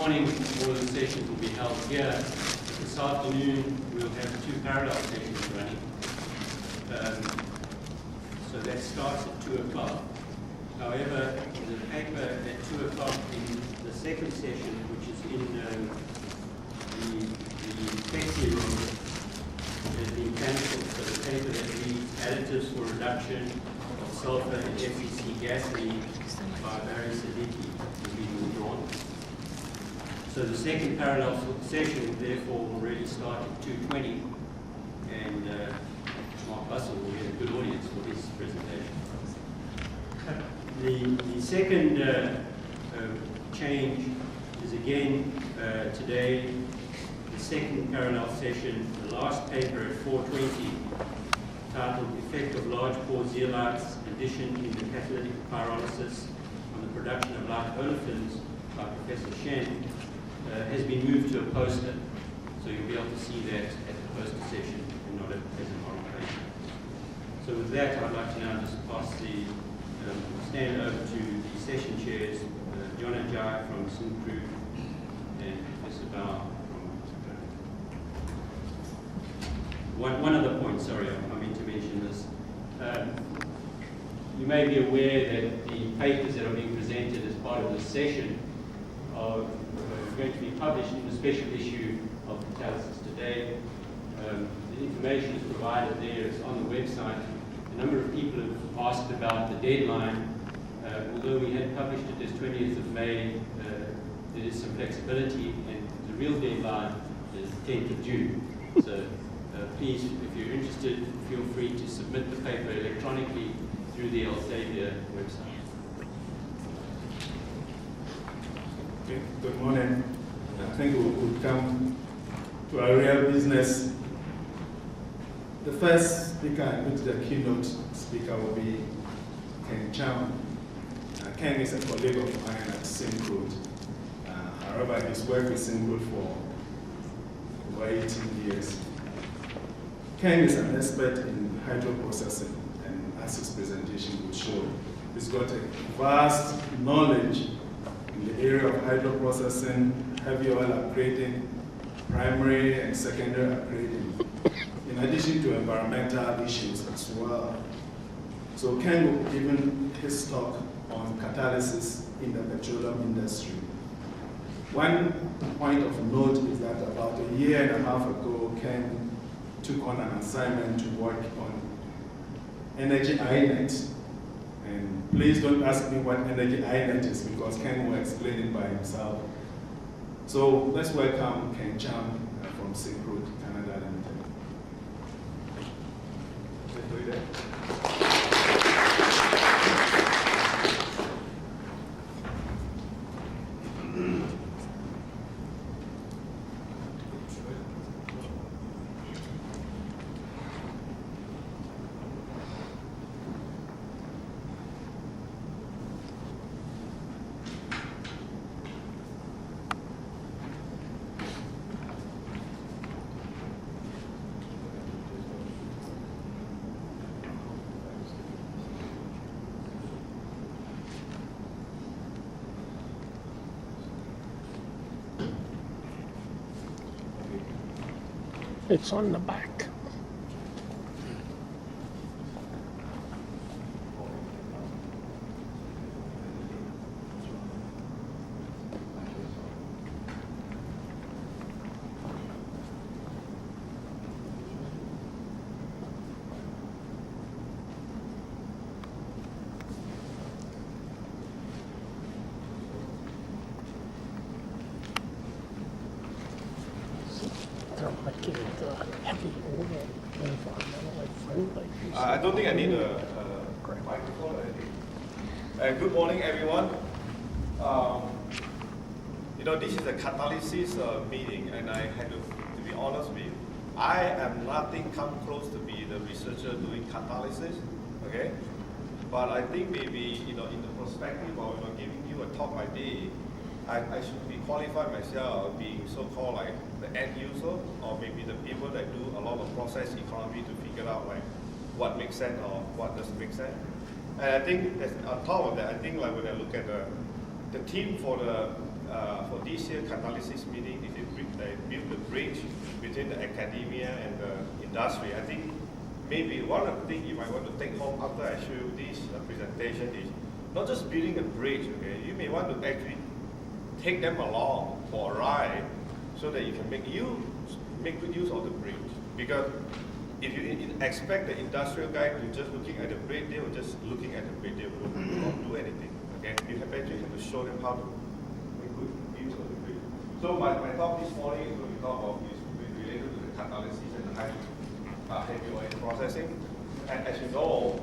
morning, all of the sessions will be held here. This afternoon, we'll have 2 parallel sessions running. So that starts at 2 o'clock. However, the paper at 2 o'clock in the second session, which is in the flexi room, has been cancelled. So the paper that reads additives for reduction of sulfur and FCC gasoline by Barry Siddiqui is being withdrawn. So the second parallel session, therefore, will really start at 2:20, and Mark Bussell will get a good audience for his presentation. The second change is again today, the second parallel session, the last paper at 4:20, titled Effect of Large Pore Zeolites Addition in the Catalytic Pyrolysis on the Production of Light Olefins by Professor Shen, has been moved to a poster. So you'll be able to see that at the poster session and not as an oral paper. So with that, I'd like to now just pass the stand over to the session chairs, John Ajay from Syncrude and Professor Bao from One other point, sorry, I meant to mention this. You may be aware that the papers that are being presented as part of this session are going to be published in the special issue of Catalysis today. The information is provided there, it's on the website. A number of people have asked about the deadline. Although we had published it as 20th of May, there is some flexibility, and the real deadline is 10th of June. So please, if you're interested, feel free to submit the paper electronically through the Elsevier website. Okay, good morning. I think we'll come to our real business. The first speaker, and the keynote speaker, will be Keng Chung. Keng is a colleague of mine at Syncrude. However, he's worked with Syncrude for over 18 years. Keng is an expert in hydroprocessing, and as his presentation will show, he's got a vast knowledge in the area of hydroprocessing, heavy oil upgrading, primary and secondary upgrading, in addition to environmental issues as well. So Keng will be giving his talk on catalysis in the petroleum industry. One point of note is that about a year and a half ago, Keng took on an assignment to work on energy INET. And please don't ask me what energy INET is, because Keng will explain it by himself. So let's welcome Keng Chung from Syncrude, Canada Limited. It's on the back. I don't think I need a microphone. Good morning, everyone. This is a catalysis meeting, and I had to be honest with you. I am nothing come close to be the researcher doing catalysis, okay? But I think maybe, in the perspective of giving you a talk like this, I should be qualified myself being so-called like the end user, or maybe the people that do a lot of process economy to figure out like what makes sense or what doesn't make sense. And I think on top of that, I think like when I look at the the theme for this year Catalysis meeting is they build the bridge between the academia and the industry. I think maybe one of the things you might want to take home after I show you this presentation is not just building a bridge, okay? You may want to actually take them along for a ride so that you can make good use of the bridge. Because if you expect the industrial guy to just looking at the bridge, they will just looking at the bridge, they will not do anything. Okay? You actually have to show them how to make good use of the bridge. So my talk this morning is going to talk about is related to the catalysis and the heavy oil processing. And as you know,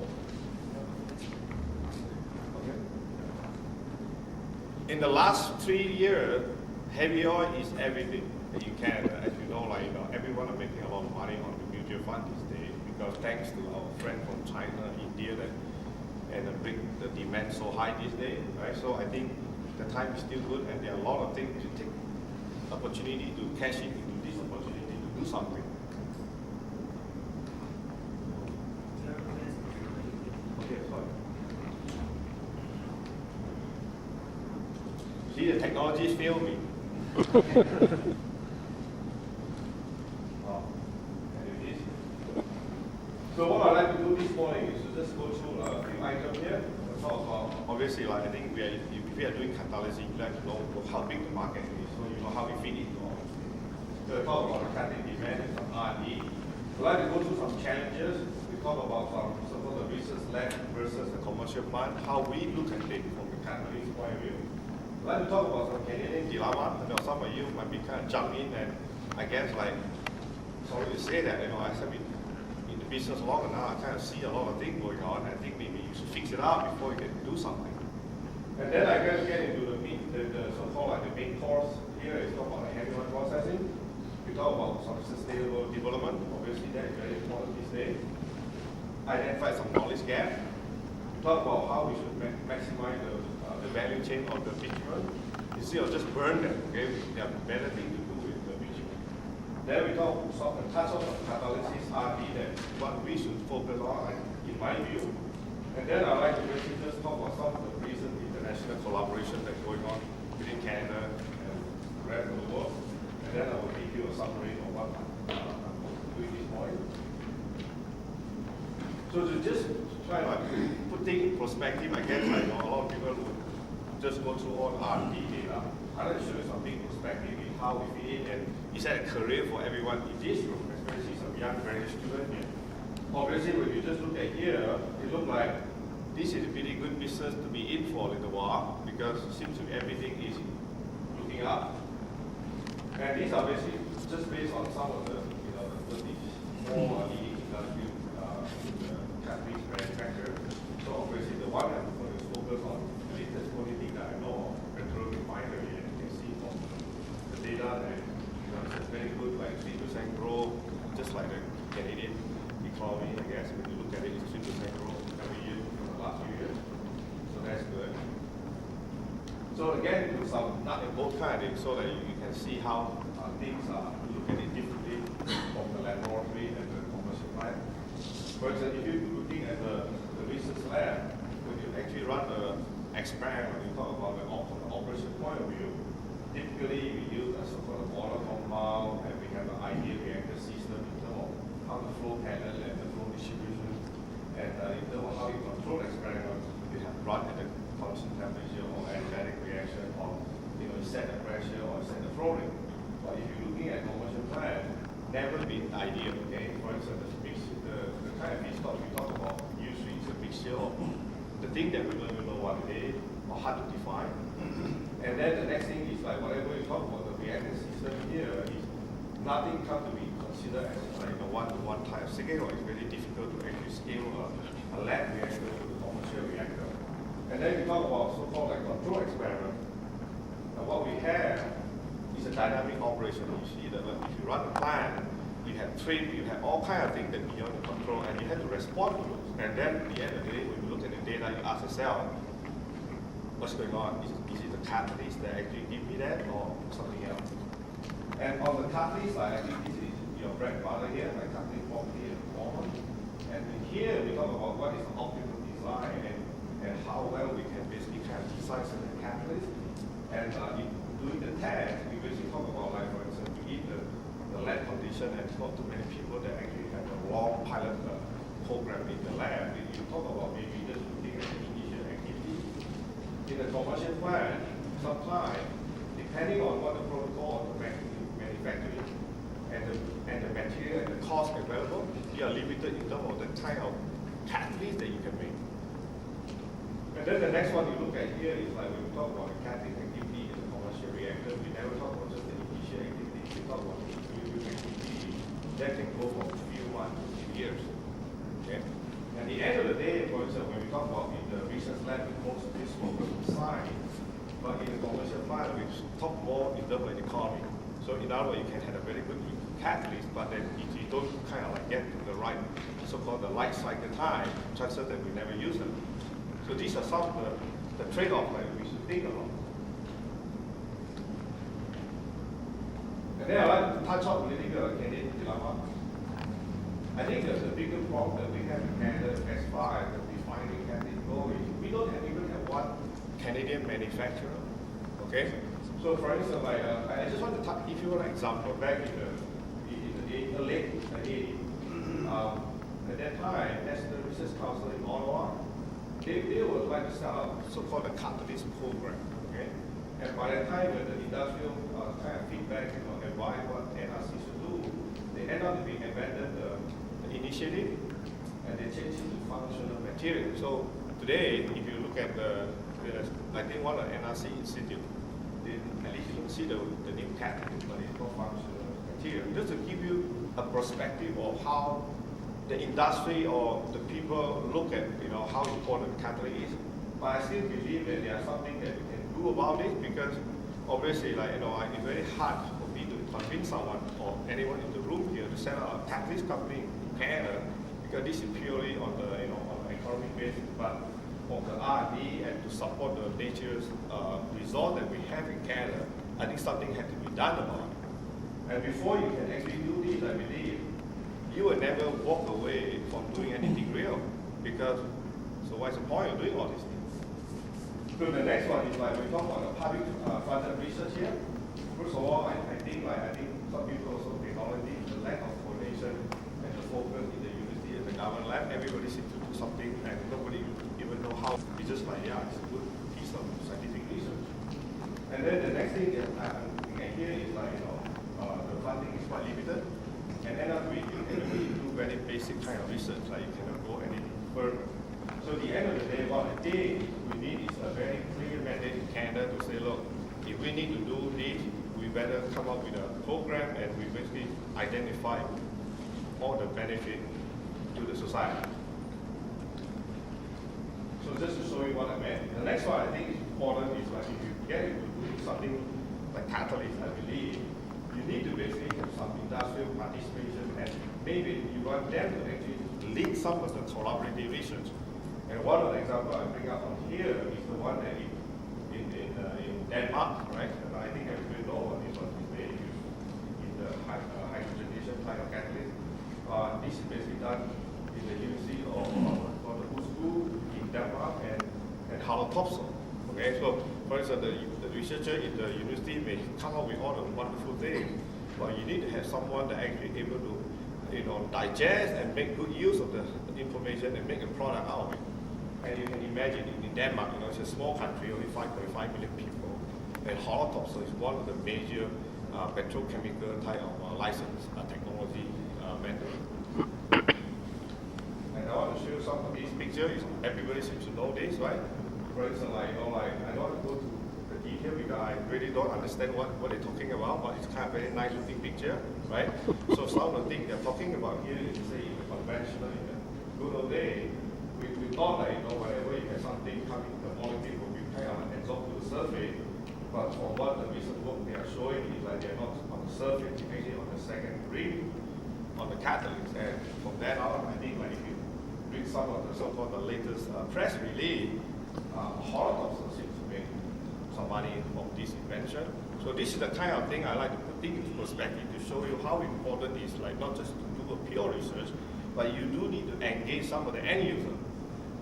in the last 3 years, heavy oil is everything that you can. As you know, everyone is making a lot of money on the mutual fund these days because thanks to our friend from China, India, and the demand so high these days, right? So I think the time is still good, and there are a lot of things to take opportunity to cash into this opportunity to do something. Okay, sorry. See, the technologies fail me. So what I'd like to do this morning is to just go through a few items here. Obviously, I think if we are doing catalysis, you like to know how big the market is, so you know how we fit into all. So we talk about the catalytic demand and some R&D. We'd like to go through some challenges. We talk about some of the research lab versus the commercial plant, how we look at it from the catalyst point of view. We'd like to talk about some Canadian dilemma. I know some of you might be kind of jump in, and I guess sorry to say that, I have been in the business long enough, I kind of see a lot of things going on. I think maybe you should fix it up before you can do something. And then I get into the so-called the main course here is talk about heavy oil processing. We talk about some sustainable development. Obviously, that is very important these days. Identify some knowledge gap. We talk about how we should maximize the value chain of the bitumen. Instead of just burn them, okay? There are better things to do with the bitumen. Then we touch on catalysis R&D, that what we should focus on, in my view. And then I'd like to basically just talk about some of the recent international collaboration that's going on between Canada and the rest of the world. And then I will give you a summary of what I'm doing this morning. So to just try to put things in perspective, I guess I know a lot of people would just go through all the R&D data. I'd like to show you something in perspective in how we fit in, and is that a career for everyone in this room, especially some young graduate students here. Obviously, when you just look at here, it looks like this is a pretty good business to be in for a little while because it seems to be everything is looking up. And these are basically just based on some of the, the more leading industry catalyst manufacturers. So obviously, the one I'm going to focus on, the latest only thing that I know of, petrol refinery, and you can see from the data that it's very good, like 3% growth, just like the Canadian economy, I guess. When you look at it, it's 3% growth every year for the last few years. So that's good. So again, put some nut and bolt kind of thing so that you can see how things are, look at it differently from the laboratory and the commercial plant. For example, if you're looking at the research lab, when you actually run the experiment, you talk about from the operation point of view, typically we use a so-called water compound, and we have an ideal reactor system in terms of how the flow pattern and the flow distribution, and in terms of how you control experiments, you have run at a constant temperature or aromatic reaction, or set the pressure or set the flow rate. But if you're looking at commercial plant, never been ideal. Okay, for instance, the kind of feedstock we talk about usually is a mixture of the thing that we don't even know what it is or hard to define. And then the next thing is like whatever you talk about the reactor system here is nothing come to be considered as like a one-to-one type scale. It's very difficult to actually scale a lab reactor to a commercial reactor. And then we talk about so-called like control experiment. And what we have is a dynamic operation. You see that if you run a plant, you have trade, you have all kinds of things that beyond the control, and you have to respond to those. And then at the end of the day, when you look at the data, you ask yourself, what's going on? Is it the catalyst that actually give me that, or something else? And on the catalyst side, I think this is your bread and butter here, like catalyst property and performance. And in here, we talk about what is the optimal design and how well we can basically kind of design certain catalysts And in doing the test, we basically talk about, like, for instance, we eat the lab condition, and not too many people that actually have a long pilot program in the lab. You talk about maybe just looking at the initial activity. In the commercial plant, sometimes, depending on what the protocol of the manufacturing and the material and the cost available, you are limited in terms of the kind of catalyst that you can make. And then the next one you look at here is like when we talk about the catalytic activity in the commercial reactor, we never talk about just the initial activity, we talk about the activity that can go from a few months to years. Okay? At the end of the day, for example, when we talk about in the research lab, we most of this focus on science, but in the commercial plant, we talk more in terms of the economy. So in other words, you can have a very good catalyst, but then if you don't kind of like get to the right, so-called the life cycle time, chances that we never use them. So these are some of the trade-offs that we should think about. And then I'd like to touch on political Canadian dilemma. I think there's a bigger problem that we have in Canada as far as the defining Canadian goal is. We don't even have one Canadian manufacturer. Okay? So for instance, like, I just want to give you an example. Back in the late 80s, at that time, National Research Council in Ottawa, they would like to start up so-called a Catalysis program. Okay? And by the time when the industrial kind of feedback, advise what NRC should do, they end up being abandoned the initiative, and they changed it to functional material. So today, if you look at I think one of the NRC institute, at least you don't see the new catalyst, but it's not functional material. Just to give you a perspective of how the industry or the people look at how important catalyst is. But I still believe that there's something that we can do about it, because obviously, like it's very hard for me to convince someone or anyone in the room here to set up a catalyst company in Canada, because this is purely on the on an economic basis, but of the R&D and to support the nature's resource that we have in Canada, I think something had to be done about it. And before you can actually do this, I believe, you will never walk away from doing anything real, because, so what's the point of doing all these things? So the next one is like, we talk about the public funded research here. First of all, I think some people also acknowledge the lack of coordination and the focus in the university and the government lab. Everybody seems to do something and nobody even know how. It's just like, yeah, it's a good piece of scientific research. And then the next thing that I'm looking at here is like, the funding is quite limited. And end up we do very basic kind of research, like you cannot go any further. So at the end of the day, what I think we need is a very clear mandate in Canada to say, look, if we need to do this, we better come up with a program and we basically identify all the benefit to the society. So just to show you what I meant. The next one I think is important is like if you get into doing something like catalyst, I believe, you need to basically have some industrial participation, and maybe you want them to actually lead some of the collaborative research. And one of the examples I bring up on here is the one that in Denmark, right? And I think everybody knows what is being used in the hydrogenation type of catalyst. This is basically done in the University of the School in Denmark and Halotopso. Okay, so for instance, the researcher in the university may come up with all the wonderful things, but you need to have someone that actually able to, digest and make good use of the information and make a product out of it. And you can imagine in Denmark, it's a small country, only 5.5 million people, and Halotopso is one of the major petrochemical type of license technology vendor. And I want to show you some of these pictures. Everybody seems to know this, right? For instance, I don't want to go to the detail because I really don't understand what they're talking about, but it's kind of a very nice looking picture, right? So some of the things they're talking about here is, say, in the conventional, in the good old day, we thought that, whenever you have something coming, the molecule will be kind of absorbed to the surface, but from what the recent work they are showing is like they're not on the surface, it's actually on the second ring, on the catalyst. And from that on, I think like if you read some of the so-called the latest press release, Halotopso seems to make some money from this invention. So this is the kind of thing I like to put things into perspective to show you how important it is, like not just to do a pure research, but you do need to engage some of the end user.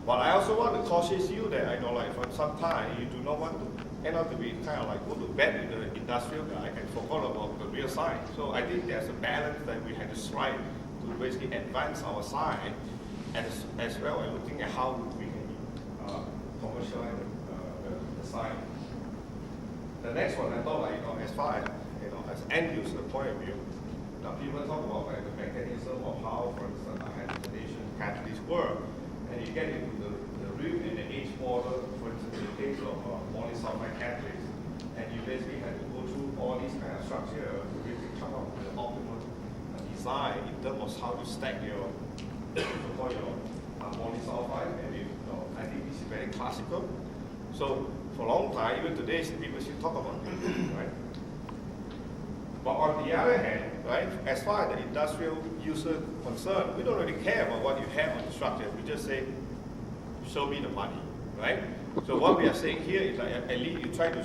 But I also want to caution you that I know, like for some time, you do not want to end up to be kind of like go to bed with the industrial guy and forgot about the real science. So I think there's a balance that we had to strike to basically advance our science, as well as looking at how we can commercialize the science. The next one, I thought, like, as far as end user point of view, now people talk about like the mechanism of how, for instance, hydrogenation catalysts work, and you get into the real in the H model, for instance, in the case of monosulfide catalysts, and you basically have to go through all these kind of structure to basically come up with the optimal design in terms of how to stack your monosulfide, and I think this is very classical. So for a long time, even today, people still talk about it, right? But on the other hand, right, as far as the industrial user concerned, we don't really care about what you have on the structure. We just say, show me the money, right? So what we are saying here is like, at least you try to,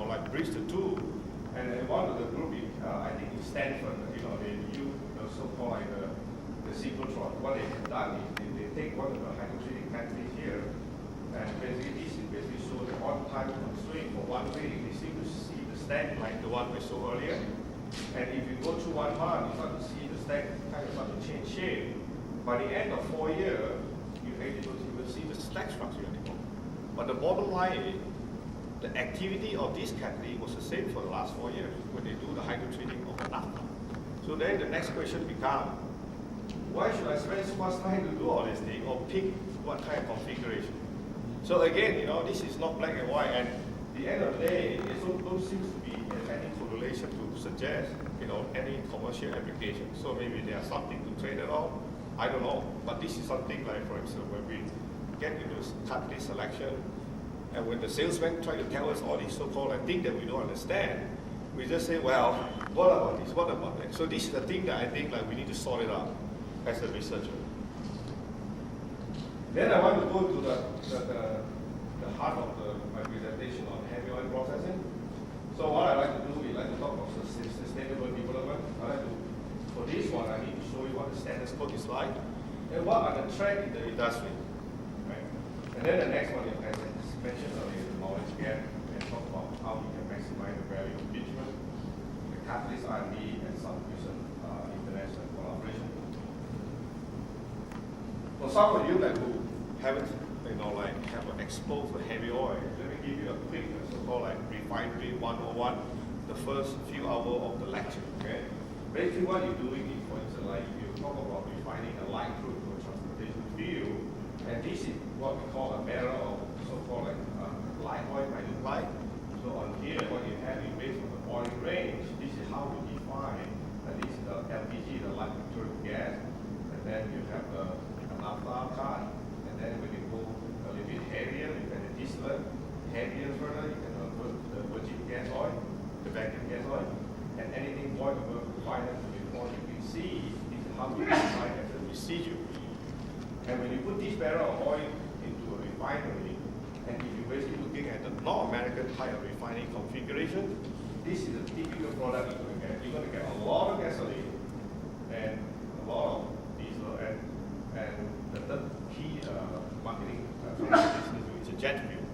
like bridge the two. And one of the group, I think in Stanford, they use the so-called like the cyclotron. What they've done is they take one of the hydrogen catalysts here, and basically this is basically show the on-time constraint for 1 week. They seem to see the stack like the one we saw earlier. And if you go through 1 month, you start to see the stack kind of start to change shape. By the end of 4 years, you actually don't even see the stack structure anymore. But the bottom line is, the activity of this catalyst was the same for the last 4 years when they do the hydrotreating of the naphtha. So then the next question becomes, why should I spend so much time to do all this thing or pick what kind of configuration? So again, this is not black and white, and at the end of the day, it don't seem to be any correlation to suggest, any commercial application. So maybe there's something to trade it on. I don't know. But this is something like, for instance, when we get into catalyst selection, and when the salesman try to tell us all these so-called things that we don't understand, we just say, well, what about this? What about that? So this is the thing that I think we need to sort it out as a researcher. Then I want to go to the heart of my presentation on heavy oil processing. So what I like to do is to talk about sustainable development. For this one, I need to show you what the status code is like and what are the trends in the industry. Right? And then the next one, as I mentioned earlier, the knowledge gap, and talk about how we can maximize the value of bitumen, the catalyst R&D, and some recent international collaboration. For some of you who haven't, have exposed to heavy oil, let me give you a quick so-called refinery 101, the first few hours of the lecture. Okay. Basically, what you're doing is, for instance, if you talk about refining a light crude for transportation fuel, and this is what we call a barrel of so-called light oil minus light. So on here, what you have is based on the oil range. This is how we define. And this is the LPG, the light natural gas, and then you have the naphtha card. And then when you go a little bit heavier, you can distillate. Heavier further, you can put the virgin gas oil, the vacuum gas oil, and anything more refined before you can see is how you define as a residue. And when you put this barrel of oil into a refinery, and if you're basically looking at the North American type of refining configuration, this is a typical product you're going to get. You're going to get a lot of gasoline and a lot of diesel, and the third key marketing business is a jet fuel.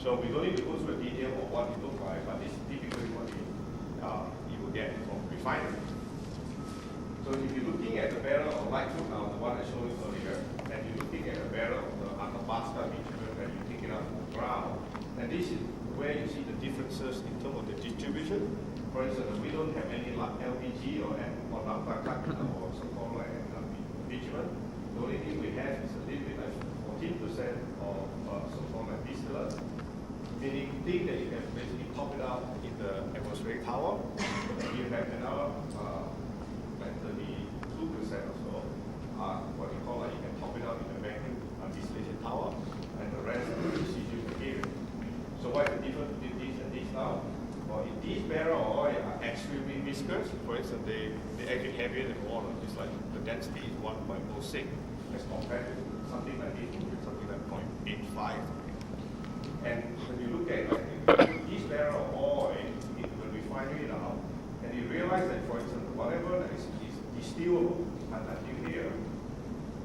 So we don't need to go through the detail of what it looks like, but this is typically what you will get from refinery. So if you're looking at the barrel of light crude now, the one I showed you earlier, and you're looking at the barrel of the Athabasca bitumen that you take it out from the ground, and this is where you see the differences in terms of the distribution. For instance, we don't have any LPG or naphtha or so-called bitumen. The only thing we have is a little bit 14% of so-called distillate. Meaning, think that you can basically top it out in the atmospheric tower, and you have another 32% or so, what you call you can top it out in the vacuum distillation tower, and the rest is residual material. So what is the difference between this and this now? Well, in these barrel of oil are extremely viscous. For instance, they're actually heavier than water. It's like the density is 1.06 as compared to something like this, something like 0.85. And when you look at this barrel of oil into the refinery now, and you realize that, for instance, whatever that is distillable until here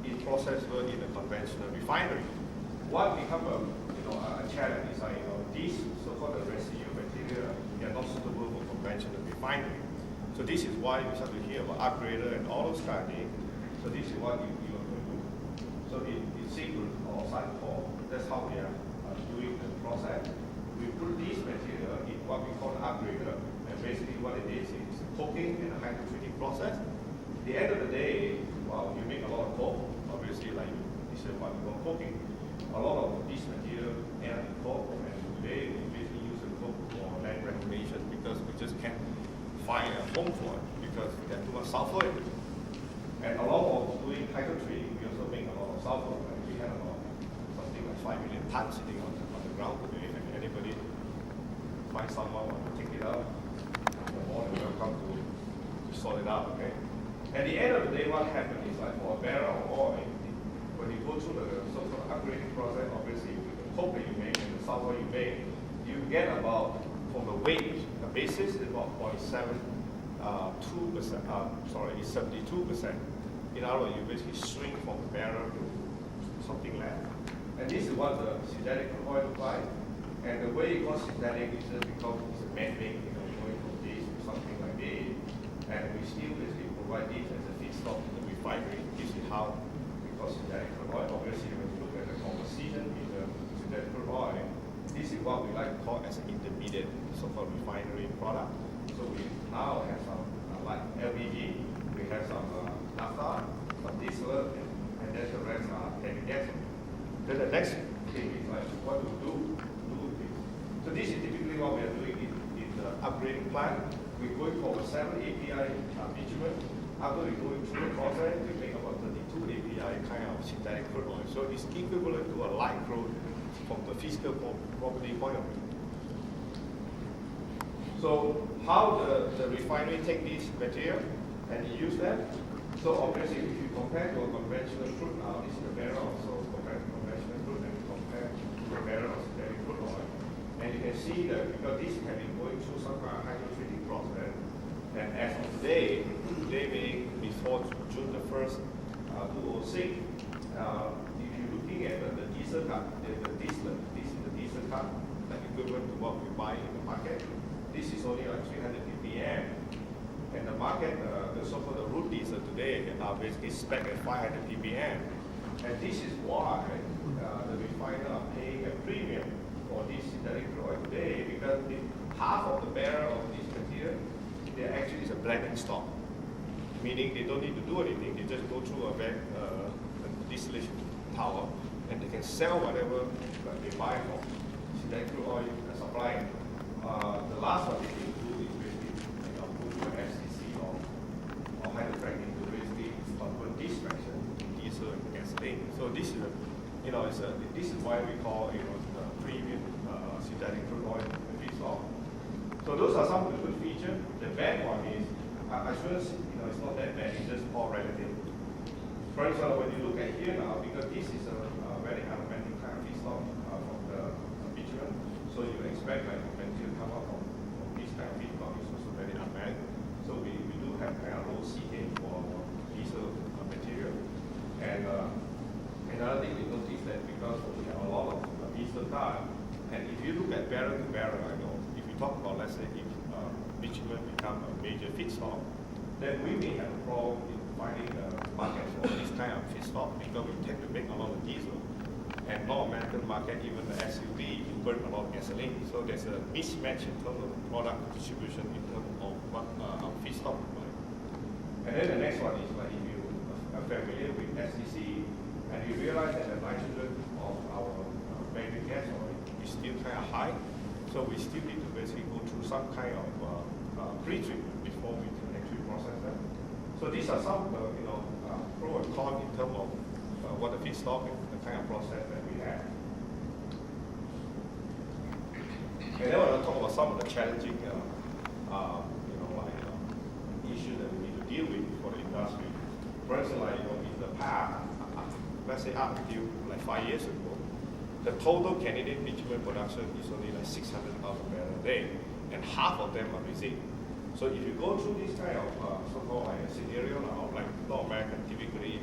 is processable in a conventional refinery. What becomes a challenge is this so-called residue refinery. So this is why we start to hear about upgrader and all those kind of things. So this is what you are going to do. So in sequence or cycle, that's how we are doing the process. We put this material in what we call an upgrader, and basically what it is coking and a hydrotreating process. At the end of the day, well, you make a lot of coke, obviously, like this is what we call coking. A lot of this material end up in coke, and today we basically use the coke for land reclamation because we just can't find a home for it because there's too much sulfur in it. And along with doing hydrotreating, we also make a lot of sulfur. Like we have about something like 5 million tons sitting on the ground today, and anybody find someone want to take it out, you're more than welcome to sort it out, okay? At the end of the day, what happens is like for a barrel of oil, when you go through the so-called upgrading process, obviously with the coke that you make and the sulfur you make, you get about, from the weight, the basis is about 0.72%, it's 72%. In other words, you basically swing from the barrel to something less. And this is what the synthetic oil looks like. And the way it was synthetic is just because it's a man-made, going from this to something like this. And we still basically provide this as a feedstock to the refinery. This is how we call synthetic oil. Obviously, when you look at the composition in the synthetic oil, this is what we like to call as an intermediate, so-called refinery product. So we now have some like LPG, we have some naphtha, some diesel, and then the rest are heavy gas. Then the next thing is like what to do with this. So this is typically what we are doing in the upgrading plant. We're going for 7 API bitumen. After we go through the process, we make about 32 API kind of synthetic crude oil. So it's equivalent to a light crude from the physical property point of view. So how the refinery take this material and use them? So obviously, if you compare to a conventional crude now, this is the barrel. So compare to conventional crude and compare to the barrel of synthetic crude oil, and you can see that because this has been going through some kind of hydrotreating process, and as of today being before June the 1st, 2006, if you're looking at the diesel cut, this is the diesel cut, like equivalent to what we buy in the market. This is only like 300 ppm. And the market, the so-called root diesel today are basically spec at 500 ppm. And this is why the refiner are paying a premium for this synthetic crude oil today, because half of the barrel of this material, they actually is a blending stock. Meaning they don't need to do anything, they just go through a distillation tower, and they can sell whatever they buy from synthetic crude oil supply. The last one they need to do is basically go to an FCC or hydrocracking to basically convert this fraction to diesel and gasoline. So this is this is why we call the premium synthetic crude oil feedstock. So those are some of the good features. The bad one is I shouldn't it's not that bad. It's just all relative. For example, when you look at here now, because this is a very aromatic kind of feedstock from the bitumen, so you expect like come up from this kind of feedstock is also very aromatic. So we do have kind of low CH for diesel material. And another thing we notice that because we have a lot of diesel car, and if you look at barrel to barrel, if you talk about, let's say, if bitumen become a major feedstock, then we may have a problem in finding the market for this kind of feedstock because we tend to make a lot of diesel. And North American market, even the SUV, you burn a lot of gasoline. So there's a mismatch in terms of product distribution in terms of what our feedstock is like. And then the next one is like if you are familiar with SEC and you realize that the nitrogen of our magnet gas oil is still kind of high, so we still need to basically go through some kind of pre-treatment before we can actually process them. So these are some of the pro and con in terms of what the feedstock and the kind of process that we have. And then I want to talk about some of the challenging issues that we need to deal with for the industry. For instance, like in the past, let's say up until like 5 years ago, the total Canadian bitumen production is only like 600,000 barrels a day, and half of them are resin. So if you go through this kind of so-called like a scenario now, like North American typically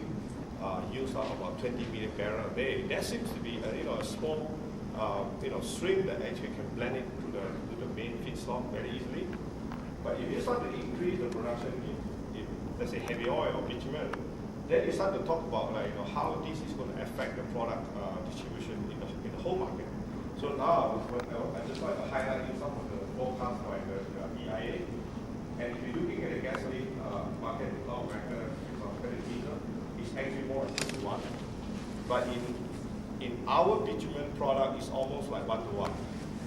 use up about 20 million barrels a day, there seems to be a small stream that actually can blend it to the main feedstock very easily. But if you start to increase the production in let's say heavy oil or bitumen, then you start to talk about like how this is going to affect the product distribution in the whole market. So now I just like to highlight you some of the forecasts by the EIA. And if you're looking at the gasoline market in North America, compared to diesel, it's actually more than 2-1. But in our bitumen product, it's almost like 1-to-1.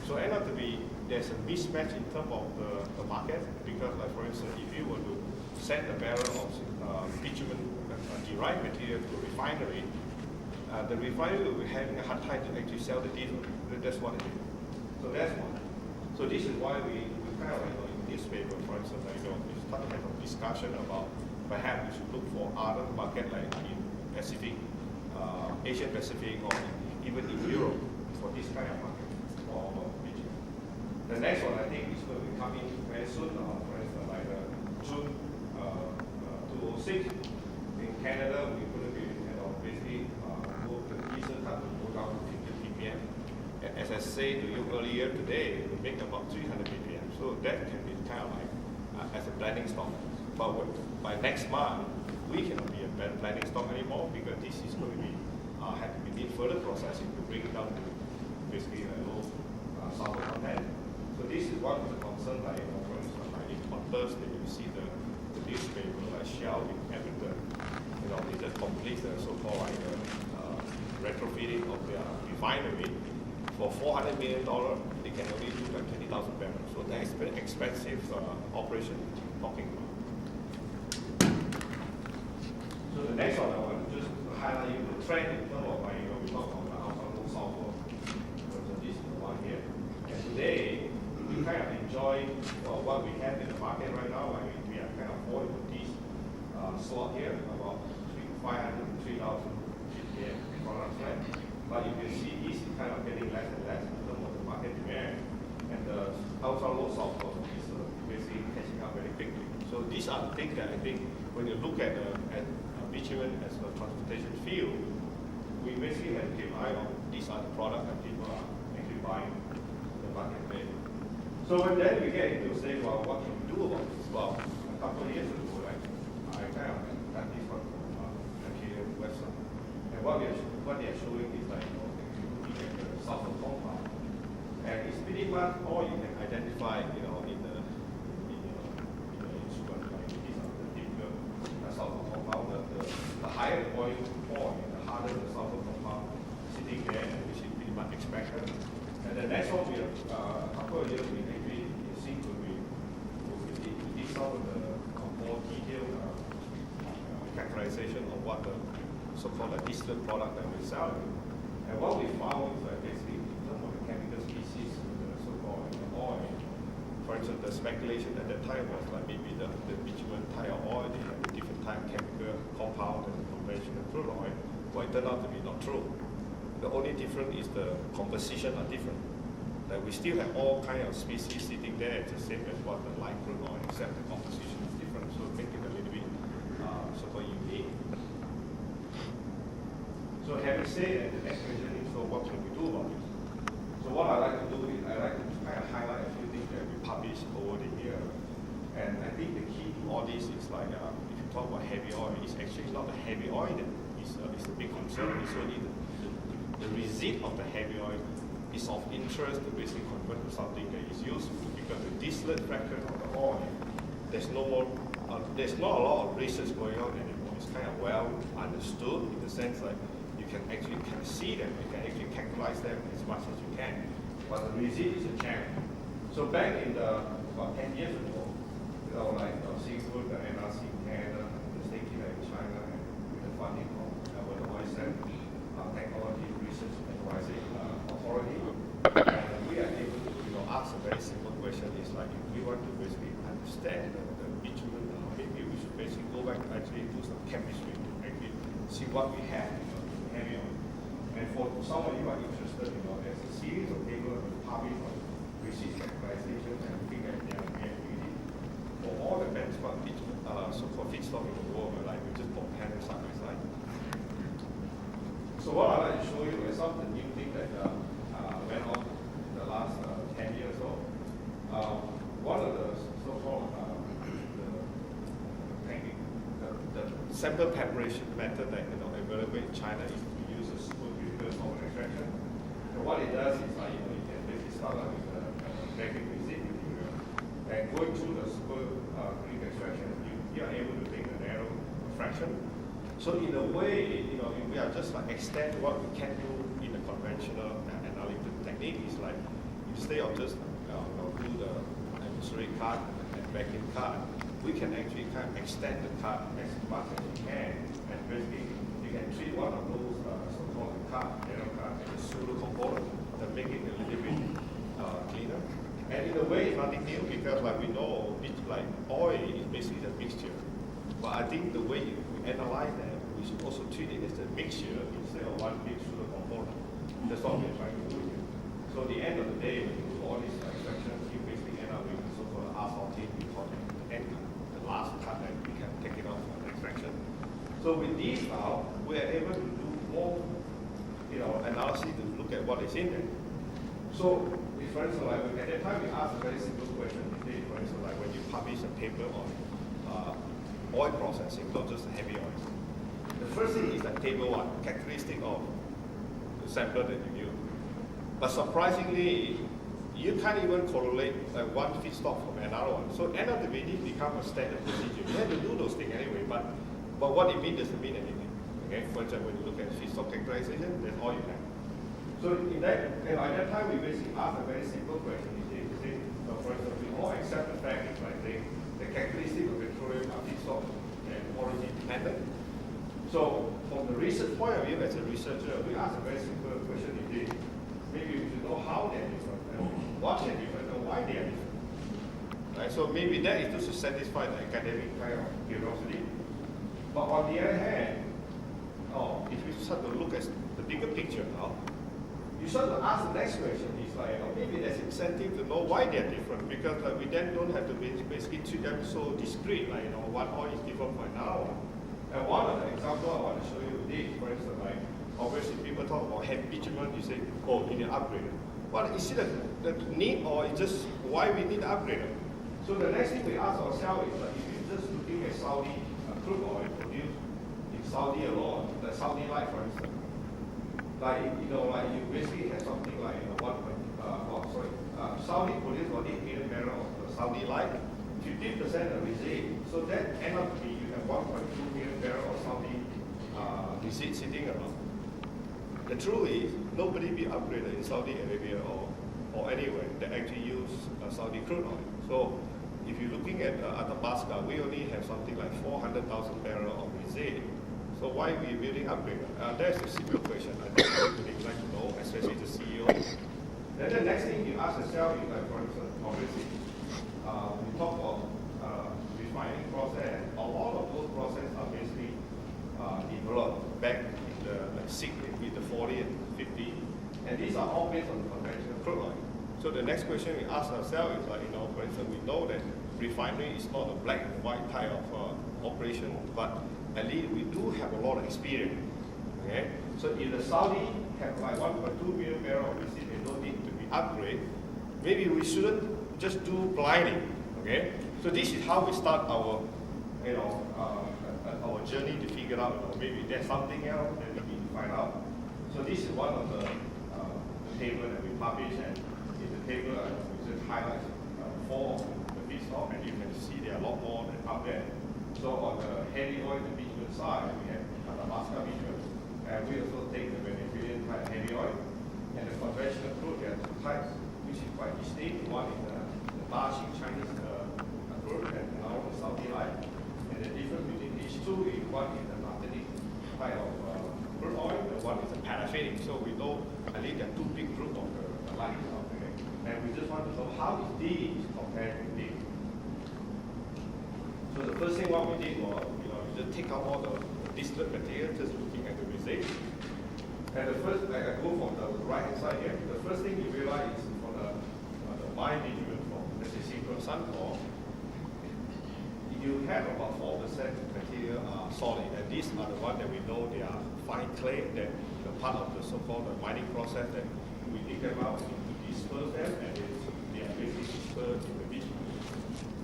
So end up to be there's a mismatch in terms of the market, because like for instance, if you were to send a barrel of bitumen derived material to a refinery, the refinery will be having a hard time to actually sell the diesel. That's what it is. So that's one. So this is why we kind of in this paper, for instance, we start to have a discussion about perhaps we should look for other market like in Pacific, Asian Pacific, or even in Europe for this kind of market for bitumen. The next one I think is going to be coming very soon. For instance, like June 2006 in Canada, we're going to be basically the diesel cut to go down to 50 ppm. As I said to you earlier today, we make about 300 ppm. So that can be kind of like as a blending stock. But by next month, we cannot be a blending stock anymore, because this is going to be have to be further processing to bring it down to basically a low sulfur content. So this is one of the concerns. Like for instance, like on Thursday you see the newspaper like Shell in Edmonton, is a complete so-called like retrofitting of their refinery. For $400 million, they can only do like 20,000 barrels. So that's very expensive operation talking about. So the next one I want to just highlight you the trend in terms of we talk about the alpha low sulfur. So this is the one here. And today we kind of enjoy what we have in the market right now. We are kind of avoid this slot here about 500 to 3,000 ppm products, right? But you can see this is kind of getting less and less in terms of the market demand, and the ultra low sulfur is basically catching up very quickly. So these are the things that I think when you look at bitumen as a transportation fuel, we basically have to keep an eye on these are the products that people are actually buying in the marketplace. So when then we get into say, well, what can we do about this? Well, a couple of years ago, I kind of got this one from the website, and what they are showing is like looking at the sulfur compound, and it's pretty much all you can identify, in the sugar. Like these are the typical sulfur compound. The higher the volume of oil, the harder the sulfur compound sitting there, which is pretty much expected. And the next one we have a couple of years we actually see to be some of the more detailed characterization of what the so-called distillate product that we're selling. And what we found is that basically in terms of the chemical species, the so-called oil, for instance, the speculation at that time was like maybe the bitumen type of oil, they have a different type of chemical compound than the conventional crude oil. Well, it turned out to be not true. The only difference is the composition are different. That we still have all kind of species sitting there, it's the same as what the light crude oil, except the composition is different, so make it a little bit so-called unique. So having said that, the next question is, so what can we do about it? So what I like to do is I like to kind of highlight a few things that we published over the year. And I think the key to all this is like, if you talk about heavy oil, it's actually not the heavy oil that is a big concern. It's only the resid of the heavy oil is of interest to basically convert to something that is useful, because the distillate fraction of the oil, there's not a lot of research going on anymore. It's kind of well understood in the sense that you can actually see them, you can actually characterize them as much as you can. But the resid is a challenge. So back in about 10 years ago, like Seafood, the NRC in Canada, the State Killer in China, and with the funding from the OISM, Technology Research Advisory Authority, and we are able to ask a very simple question, is like if we want to basically understand the bitumen, maybe we should basically go back and actually do some chemistry to actually see what we have in heavy oil. And for some of you are interested, there's a series of papers published on resid characterization and looking at their reactivity for all the benchmark bitumen, so-called feedstock in the world, like we just compare them side by side. So what I'd like to show you is some of the new things that went on in the last 10 years or so. One of the so-called sample preparation method that available in China is to use a supercritical solvent extraction. And what it does is you can basically start out with a magnetic resist material, and going through the supercritical extraction, you are able to take a narrow fraction. So in a way, we are just extend what we can do in a conventional analytical technique. Is like instead of just do the atmospheric cut and vacuum cut, we can actually kind of extend the cut as much as we can, and basically you can treat one of those so-called narrow cut as a pseudo component that make it a little bit cleaner. And in a way, it's nothing new because we know it's like oil is basically the mixture. But I think the way you analyze that, we should also treat it as a mixture instead of one big pseudo component. That's what we're trying to do here. So at the end of the day, when you do all these extractions, you basically end up with the so-called R14, we call it the end cut, the last cut that we can take it off from the extraction. So with these now, we are able to do more analysis to look at what is in there. So, for instance, at that time we asked a very simple question. For instance, when you publish a paper on oil processing, not just heavy oil. The first thing is table 1, characteristic of the sample that you use. But surprisingly, you can't even correlate one feedstock from another one. So end of the day, it becomes a standard procedure. You have to do those things anyway, but what it means doesn't mean anything. Okay, for example, when you look at feedstock characterization, that's all you have. So in that, at that time, we basically asked a very simple question. For instance, we all accept the fact is the characteristic of petroleum are feedstock and origin dependent. So from the research point of view, as a researcher, we ask a very simple question indeed. Maybe we should know how they're different, and what they're different, and why they're different. Right? So maybe that is just to satisfy the academic kind of curiosity. But on the other hand, if you start to look at the bigger picture now, you start to ask the next question. It's maybe there's incentive to know why they're different, because we then don't have to basically treat them so discrete, one oil is different from another one. And one of the examples I want to show you today, for instance, obviously people talk about heavy bitumen, you say, you need an upgrader. But is it the need, or is just why we need an upgrader? So the next thing we ask ourselves is if you're just looking at Saudi crude oil produced in Saudi alone, the Saudi Light, for instance, you basically have something like Saudi produced 8 million barrels of Saudi Light, 15% of resid. So that end up to be you have 1.2 million barrels of Saudi resid sitting around. The truth is, nobody be upgraded in Saudi Arabia or anywhere that actually use Saudi crude oil. So if you're looking at Athabasca, we only have something like 400,000 barrels of resid. So why are we building upgrader? That's a simple question. I think everybody would like to know, especially the CEO. Then the next thing you ask yourself is, for instance, obviously, we talk about refining process. A lot of those processes are basically developed back in the 60s, the 40 and 50, and these are all based on conventional crude oil. So the next question we ask ourselves is, for instance, we know that refinery is not a black and white type of operation, but at least we do have a lot of experience. Okay, so if the Saudi have 1.2 million barrels of resid, they don't need to be upgraded. Maybe we shouldn't just do blinding. Okay, so this is how we start our, our journey to figure out, maybe there's something else that we need to find out. So this is one of the table that we publish, and in the table we just highlight 4 of the feedstock, and you can see there are a lot more than up there. So on the heavy oil, the bitumen side, we have Athabasca bitumen, and we also take the Venezuelan type heavy oil, and the conventional crude, there are 2 types, which is quite distinct. One is the Dashi Chinese crude, and another the Saudi Light. And the difference between these 2 is one is the Martinique type of crude oil, and one is the paraffinic. So we know at least there are 2 big groups of the light out there, and we just want to know how is these compared to these. So the first thing what we did was, just take out all the distillate material, just looking at the resid. And the first, I go from the right hand side here. The first thing you realize is for the mine bitumen from, let's say, Synchro Suncor, you have about 4% material are solid, and these are the ones that we know they are fine clay, that the part of the so-called mining process that we dig them out to disperse them, and they are basically dispersed in the bitumen.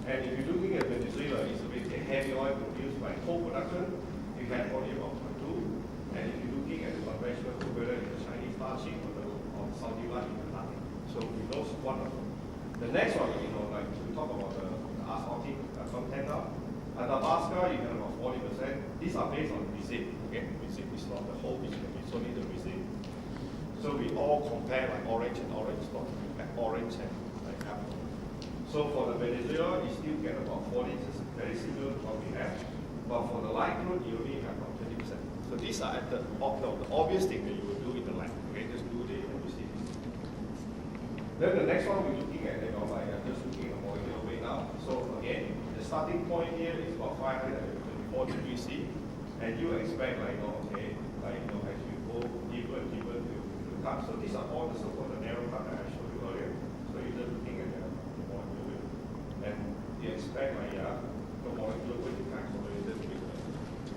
And if you're looking at Venezuela, it's basically heavy oil produced by coal production, you can only about 0.2. And if you're looking at the conventional crude, whether it's the Chinese Dashi or the Saudi light, you have nothing. So we know one of them. The next one, like we talk about the asphaltic content now. At Alaska, you get about 40%. These are based on receipt. Okay, receipt is not the whole picture, it's only the receipt. So we all compare like orange and orange, not like orange and like apple. So for the Venezuela, you still get about 40, it's very similar to what we have. But for the light crude, you only have about 20%. So these are at the obvious thing that you will do in the lab. Okay, just do the receipt. Then the next one we're looking at, like I'm just looking at molecular weight now. So again, the starting point here is about 524 degrees C, and you expect as you go deeper and deeper to cut. So these are all the so-called narrow cut that I showed you earlier. So you're just looking at the molecular weight, and you expect the molecular weight to kind of correlated with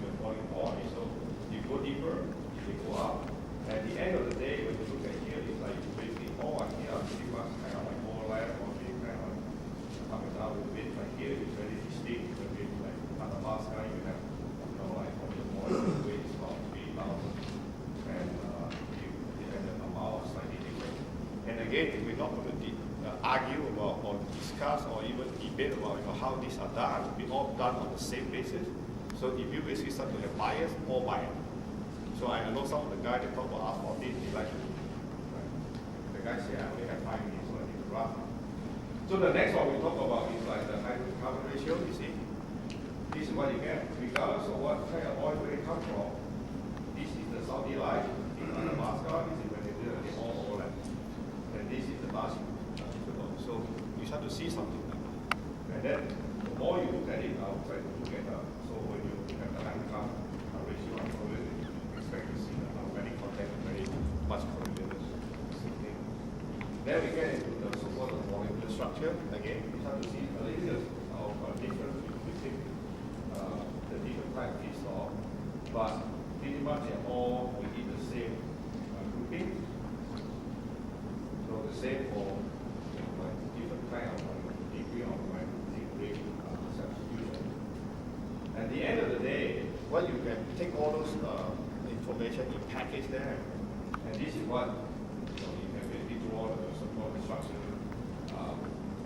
the volume body. So you go deeper, you go up, and at the end of the day, when you look at here, it's like basically all here pretty much kind of like overlap or they kind of coming down with a bit. Like here, it's very distinct. A bit like Alaska, you have like probably the molecular weight is about 3,000, and the amount is slightly different. And again, we're not going to argue about or discuss or even debate about how these are done. We all done on the same basis. So if you basically start to have bias, all bias. So I know some of the guys that talk about asphaltic, they like to, right? The guys say, I only have 5 minutes, so I need to wrap. So the next one we talk about is like the hydrocarbon ratio, you see. This is what you get, regardless of what kind of oil where it comes from. This is the Saudi light, in Alaska, this is Venezuela, they all overlap. And this is the last. So you start to see something like that. And then the more you look at it, I'll try to look at so when you look at the hydrocarbon ratio, I'm always expect to see the organic content very much correlated. Then we get into the so-called molecular structure. Again, we start to see a little bit of difference between the different type of feedstock, but pretty much they're all within the same grouping. So the same for different kind of degree of degree substitution. At the end of the day, what you can take all those information in package there, and this is what you can basically draw the so-called structure,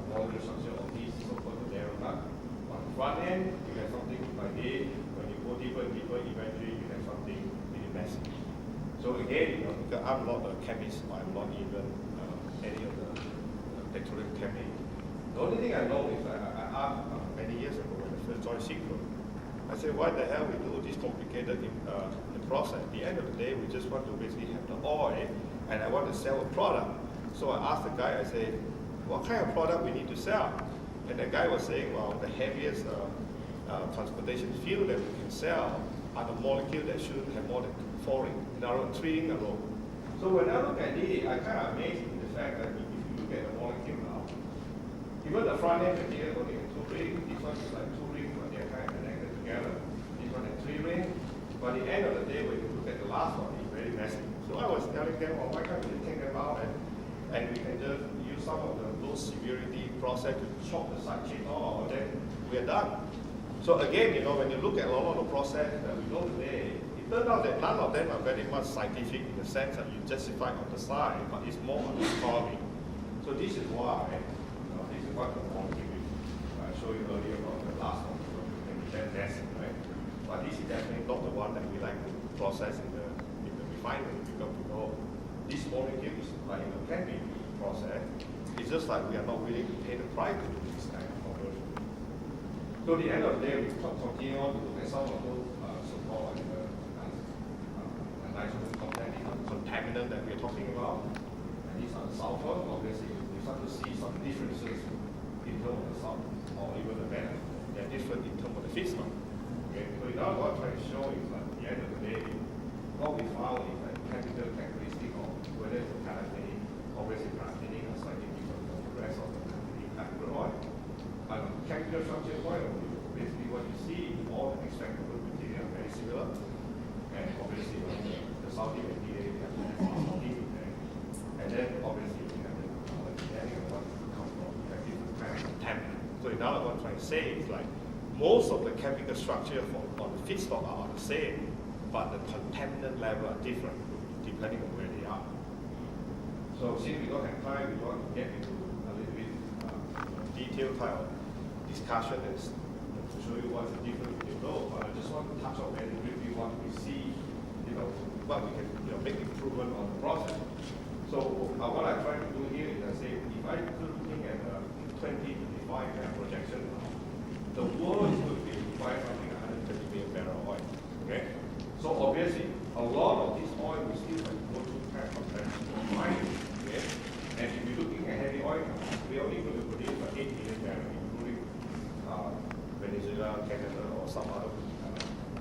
molecular structure of these so-called narrow cut. On the front end, you have something like this. When you go deeper and deeper, eventually you have something really messy. So again, because I'm not a chemist, I'm not even any of the petroleum chemist. The only thing I know is that I asked many years ago when I first joined Synchro, I said, why the hell we do this complicated the process? At the end of the day, we just want to basically have the oil, and I want to sell a product. So I asked the guy, I said, what kind of product we need to sell? And the guy was saying, well, the heaviest transportation fuel that we can sell are the molecule that shouldn't have more than 4 rings, in other words, 3 rings alone. So when I look at it, I kind of amazed in the fact that if you look at the molecule now, even the front end material only has 2 rings, this one is like 2 rings, but they're kind of connected together. This one has 3 rings, but at the end of the day, when you look at the last one, it's very messy. So I was telling them, well, why can't we take them out and we can just use some of the low severity process to chop the side chain off, and then we are done. So again, when you look at a lot of the process that we know today, it turned out that none of them are very much scientific in the sense that you justify on the side, but it's more on the story. So this is why, this is what the molecule I showed you earlier about the last one, right? But this is definitely not the one that we like to process in the refinery, because we know this molecule is like can be processed. It's just like we are not willing to pay the price to do this kind of conversion. So at the end of the day, we continue on to look at some of those so-called nitrogen contaminant that we are talking about. And these are the sulfur. Obviously, you start to see some differences in terms of the sulfur or even the benefit. They're different in terms of the feedstock. Okay, so now what I'm trying to show is that at the end of the day, what we found is that chemical characteristic of whether it's a catalytic, obviously catalytic are slightly different from the rest of the catalytic oil. And chemical structure point of view, basically what you see, all the extractable material are very similar. And obviously the Saudi material, you have the Saudi, and then obviously you have the depending on what it comes from, you have different kind of contaminant. So now what I'm trying to say is like, most of the chemical structure on the feedstock are the same, but the contaminant level are different depending on where they are. So since we don't have time, we don't want to get into a little bit detailed type of discussion and to show you what's the difference between those. But I just want to touch on very briefly what we see, what we can make improvement on the process. So what I try to do here is I say, if I looking at a 2025 projection, the world is going to be required something 130 million barrel of oil. Okay? So obviously, a lot of this oil will still have to go through conventional mining. Okay? And if you're looking at heavy oil, we're only going to produce 8 million barrels, including Venezuela, Canada, or some other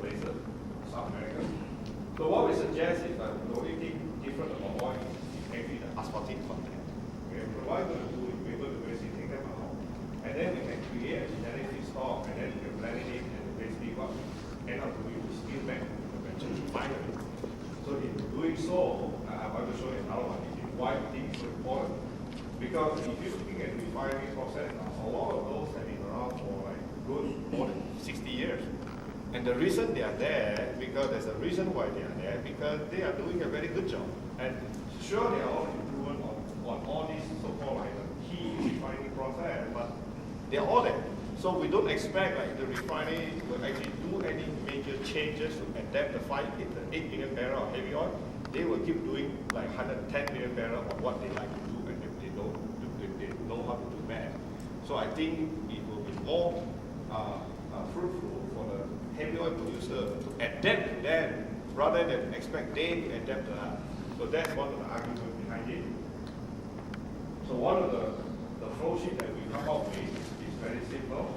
places, South America. So what we suggest is that the only thing different about oil is actually the aspartate content. Okay? So what we're going to do is we're going to basically take them out, and then we can create a genetic feedstock, and then we can blend it in, and basically what we end up doing is steel back to the conventional refinery. So in doing so, I want to show you another one. Why I think it's so important. Because if you're looking at refining process, a lot of those have been around for like good more than 60 years. And the reason they are there, because there's a reason why they are there, because they are doing a very good job. And sure, they are all improvement on all these so-called like key refining process, but they are all there. So we don't expect like the refinery will actually do any major changes to adapt the 8 million barrel of heavy oil. They will keep doing like 110 million barrel of what they like to do, and if they know how to do math. So I think it will be more fruitful for the heavy oil producer to adapt to them rather than expect them to adapt to us. So that's one of the arguments behind it. So one of the flow sheet that we come up with is very simple.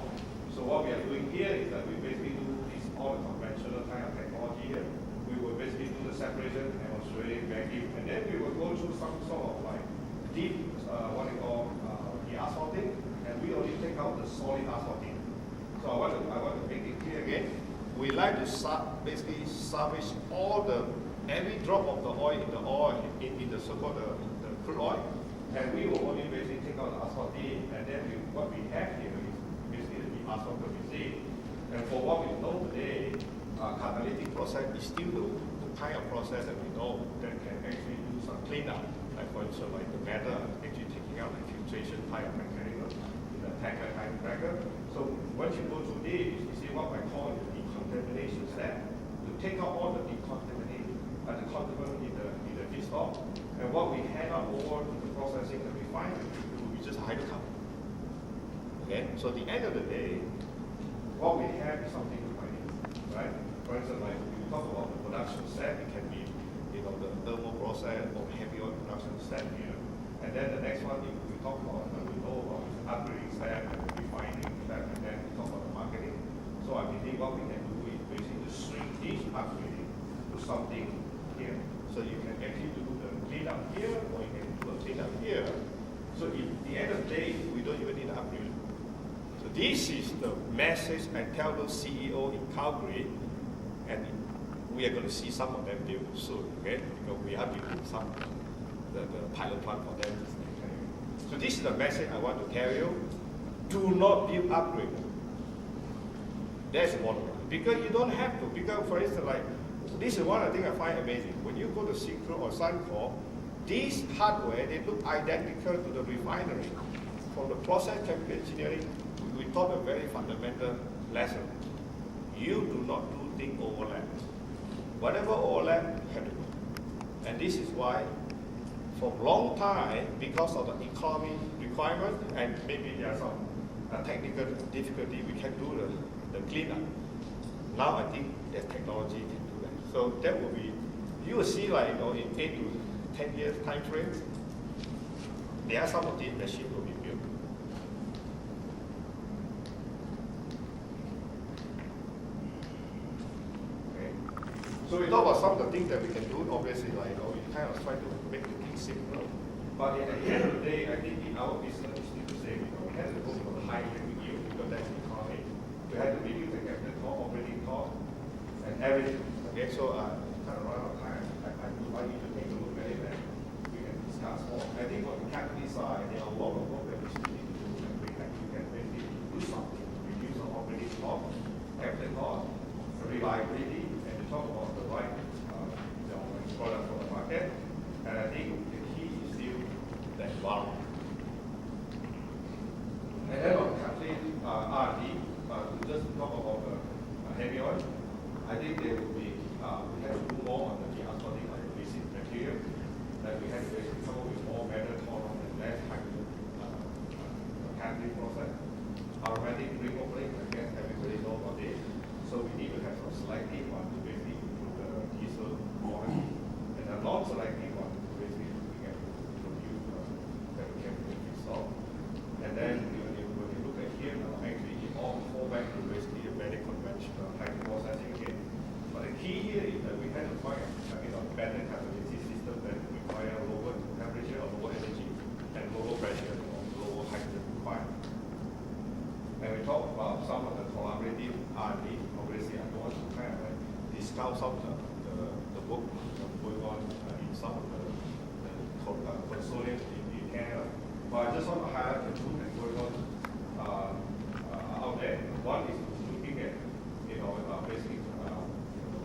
So what we are doing here is that we basically do this all the conventional kind of technology here. We will basically do the separation, demonstrating, vacuum, and then we will go through some sort of like deep, what they call the asphalting, and we only take out the solid asphalting. So I want to make it clear again. We like to basically salvage every drop of the oil in the so-called the crude oil, and we will only basically take out the asphalting, and then what we have here is basically the asphalt resin. And for what we know today, catalytic process is still the kind of process that we know that can actually do some cleanup, like for instance, like the metal actually taking out like filtration type of mechanism in the tanker type cracker. So once you go through this, you see what I call the decontamination step, to take out all the decontamination the contaminant in the feedstock. And what we hand out over to the processing and refinery will be just hydrocarbon. Okay, so at the end of the day, what we have is something to find in, right? For instance, like we talk about the production step, it can be the thermal process or heavy oil production step here. And then the next one we talk about, we know about is upgrading step and refining step, and then we talk about the marketing. So I believe what we can do is basically to shrink this upgrading to something here. So you can actually do the cleanup here, or you can do a cleanup here. So at the end of the day, we don't even need to upgrade. So this is the message I tell those CEO in Calgary, and we are going to see some of them build soon, okay? Because we are building some the pilot plant for them. So this is the message I want to tell you. Do not build upgrade. That's the bottom line. Because you don't have to. Because for instance, like this is one of the things I find amazing. When you go to Syncro or Suncor, these hardware, they look identical to the refinery. From the process chemical engineering, we taught a very fundamental lesson. You do not do things overlap. Whatever overlap, you have to do. And this is why, for a long time, because of the economy requirement, and maybe there are some technical difficulty, we can do the cleanup. Now I think there's technology can do that. So that will be, you will see like in 8 to 10 years time frame, there are some of these machines will be built. Okay. So we talk about some of the things that we can do. Obviously, like we kind of try to make the things simpler. But at the end of the day, I think in our business, it's still the same. We have to go for the high yield because that's the economy. We have to reduce the capital cost, operating cost, and everything. Okay, so kind of run out of time. I need to take a look at it and we can discuss more. I think on the catalyst side, there are a lot of work that we still need to do, and we can basically do something to reduce our operating cost. R&D. Obviously, I don't want to kind of discount some of the work going on in some of the consortium in Canada. But I just want to highlight the two things going on out there. One is looking at, basically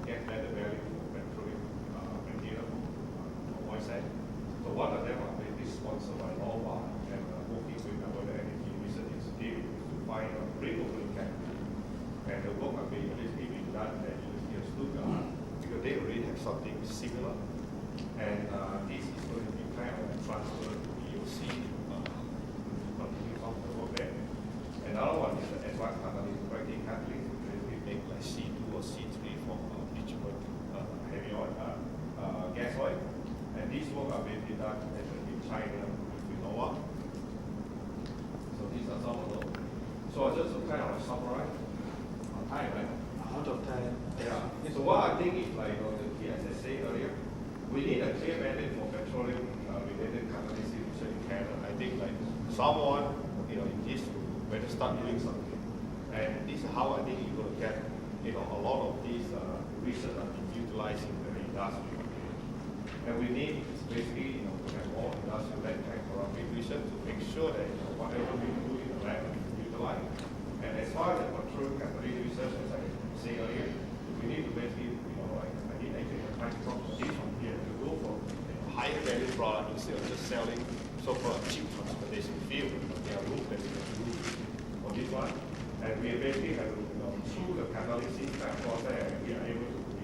get better value for petroleum material or oil sand. So one of them are basically sponsored by Norway and working with our energy research institute to find a reopening camp. And the work are basically being done at the University of Stuttgart because they already have something similar. And this is going to be kind of transferred to the EOC to continue on the work there. Another one is the advanced cracking catalyst, where we make like C2 or C3 for bitumen, heavy oil, gas oil. And these work are being done in China with Nova. So these are some of them. So just to kind of summarize on time, right? Out of time. Yeah. So what I think is like the key, as I said earlier, we need a clear mandate for petroleum related catalysis research in Canada. I think like someone, needs to better start doing something. And this is how I think you're going to get, a lot of these research are utilized in the industry. And we need basically, to have more industrial-led collaborative research to make sure that whatever we do in the lab is utilized. And as far as the petroleum catalytic research, as I said earlier, we need to basically, I need actually a time from this one here to go for higher value product instead of just selling so-called cheap transportation fuel. There are rules that we can do for this one. And we basically have, through the catalysis process, we are able to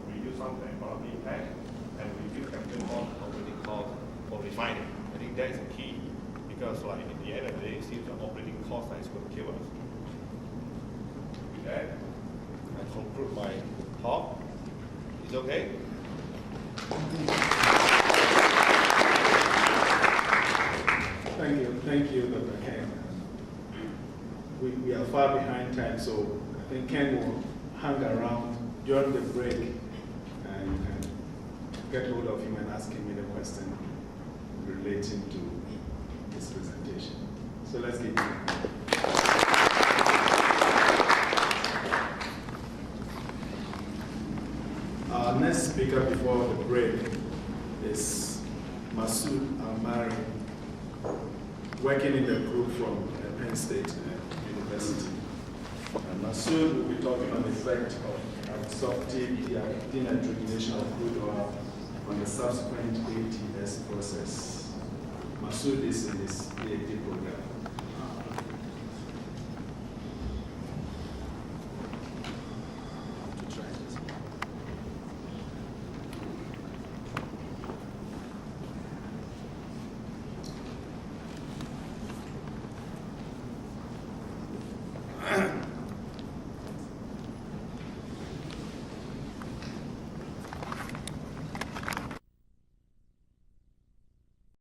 reduce some of the economic impact and reduce capital cost, operating cost for refining. I think that is the key because, like, at the end of the day, it seems the operating cost that is going to kill us. With that, I conclude my talk. Is it okay? Thank you, Dr. Keng. We are far behind time, so I think Ken will hang around during the break and you can get hold of him and ask him any question relating to his presentation. So let's give him. Our next speaker before the break is Masood Almari, working in the group from Penn State University. Masood will be talking on the effect of absorptive denitrogenation of crude oil on the subsequent ATS process. Masood is in his PhD program.